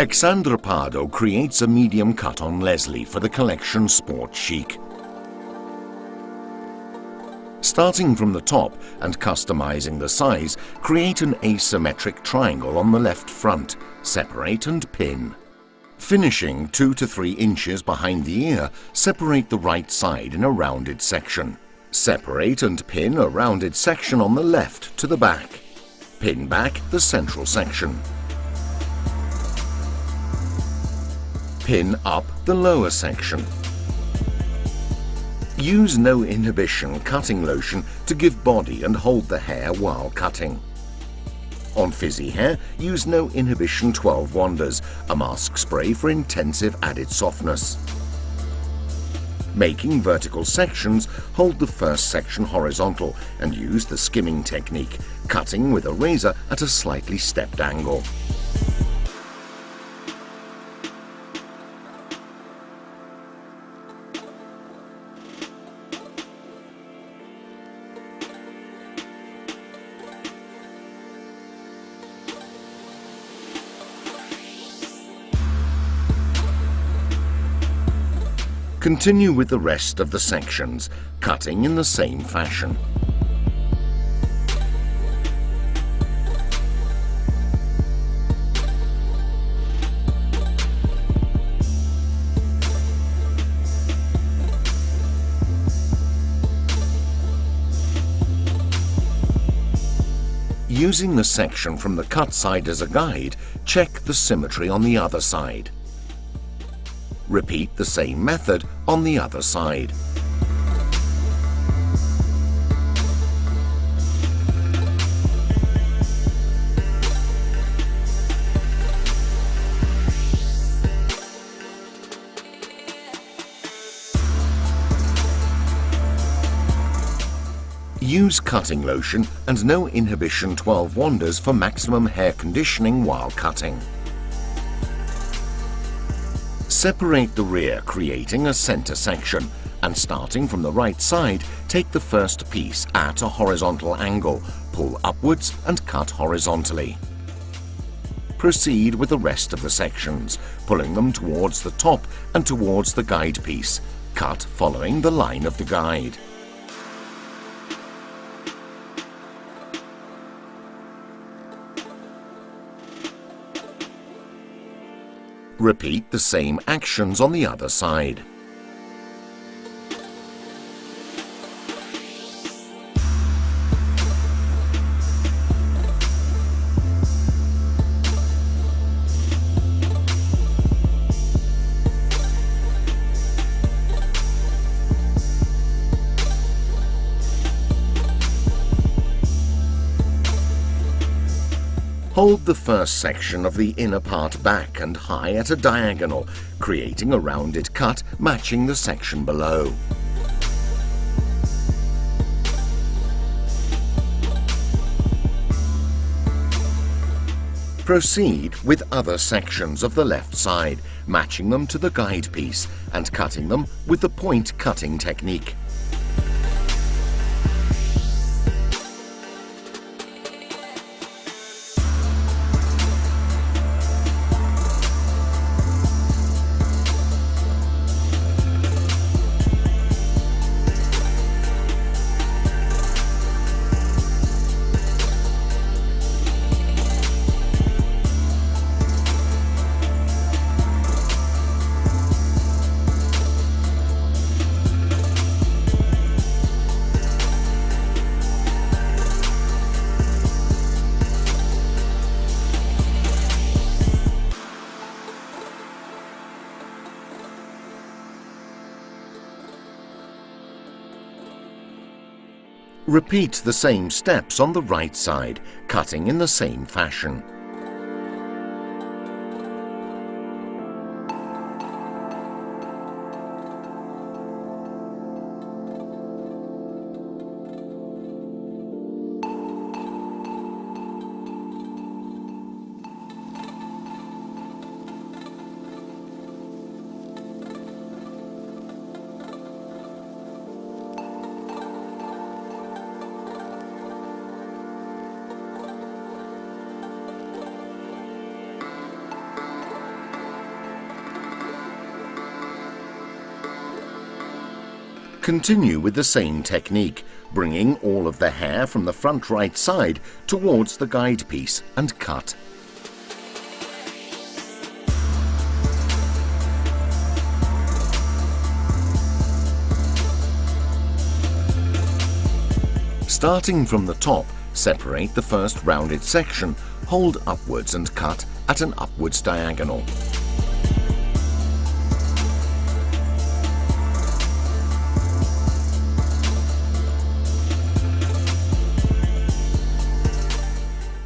Alexandra Pardo creates a medium cut on Leslie for the collection Sport Chic. Starting from the top and customizing the size, create an asymmetric triangle on the left front, separate and pin. Finishing 2 to 3 inches behind the ear, separate the right side in a rounded section. Separate and pin a rounded section on the left to the back. Pin back the central section. Pin up the lower section. Use no inhibition cutting lotion to give body and hold the hair while cutting. On frizzy hair, use no inhibition 12 Wonders, a mask spray for intensive added softness. Making vertical sections, hold the first section horizontal and use the skimming technique, cutting with a razor at a slightly stepped angle. Continue with the rest of the sections, cutting in the same fashion. Using the section from the cut side as a guide, check the symmetry on the other side. Repeat the same method on the other side. Use cutting lotion and no inhibition 12 Wonders for maximum hair conditioning while cutting. Separate the rear, creating a center section, and starting from the right side, take the first piece at a horizontal angle, pull upwards and cut horizontally. Proceed with the rest of the sections, pulling them towards the top and towards the guide piece. Cut following the line of the guide. Repeat the same actions on the other side. Hold the first section of the inner part back and high at a diagonal, creating a rounded cut matching the section below. Proceed with other sections of the left side, matching them to the guide piece and cutting them with the point cutting technique. Repeat the same steps on the right side, cutting in the same fashion. Continue with the same technique, bringing all of the hair from the front right side towards the guide piece and cut. Starting from the top, separate the first rounded section, hold upwards and cut at an upwards diagonal.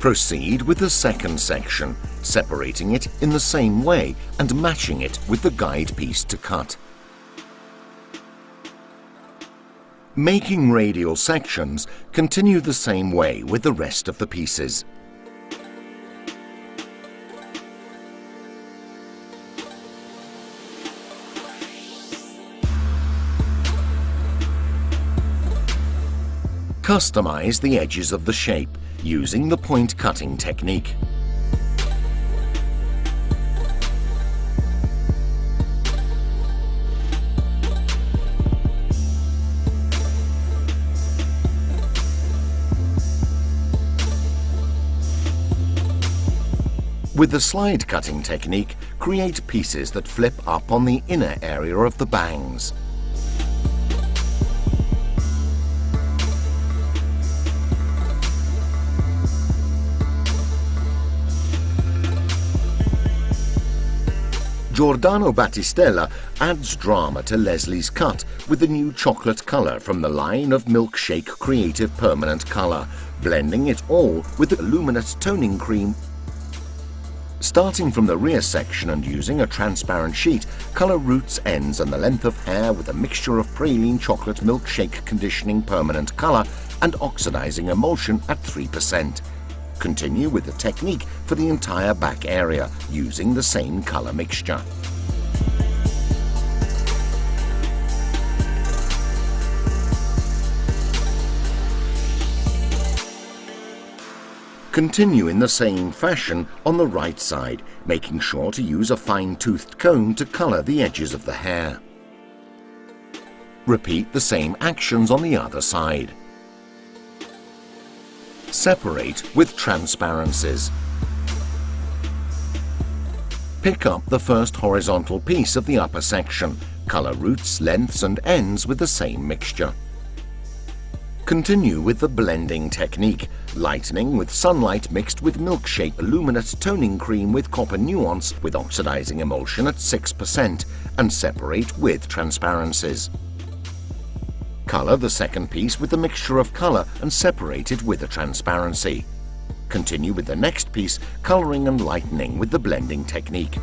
Proceed with the second section, separating it in the same way and matching it with the guide piece to cut. Making radial sections, continue the same way with the rest of the pieces. Customize the edges of the shape using the point cutting technique. With the slide cutting technique, create pieces that flip up on the inner area of the bangs. Giordano Battistella adds drama to Leslie's cut with the new chocolate colour from the line of Milkshake Creative Permanent Colour, blending it all with the luminous toning cream. Starting from the rear section and using a transparent sheet, colour roots, ends and the length of hair with a mixture of praline chocolate milkshake conditioning permanent colour and oxidizing emulsion at 3%. Continue with the technique for the entire back area using the same colour mixture. Continue in the same fashion on the right side, making sure to use a fine-toothed comb to colour the edges of the hair. Repeat the same actions on the other side. Separate with transparencies. Pick up the first horizontal piece of the upper section, colour roots, lengths and ends with the same mixture. Continue with the blending technique, lightening with sunlight mixed with milkshake luminous toning cream with copper nuance with oxidizing emulsion at 6% and separate with transparencies. Colour the second piece with the mixture of colour and separate it with a transparency. Continue with the next piece, colouring and lightening with the blending technique.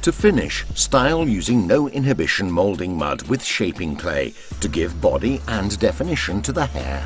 To finish, style using no inhibition moulding mud with shaping clay to give body and definition to the hair.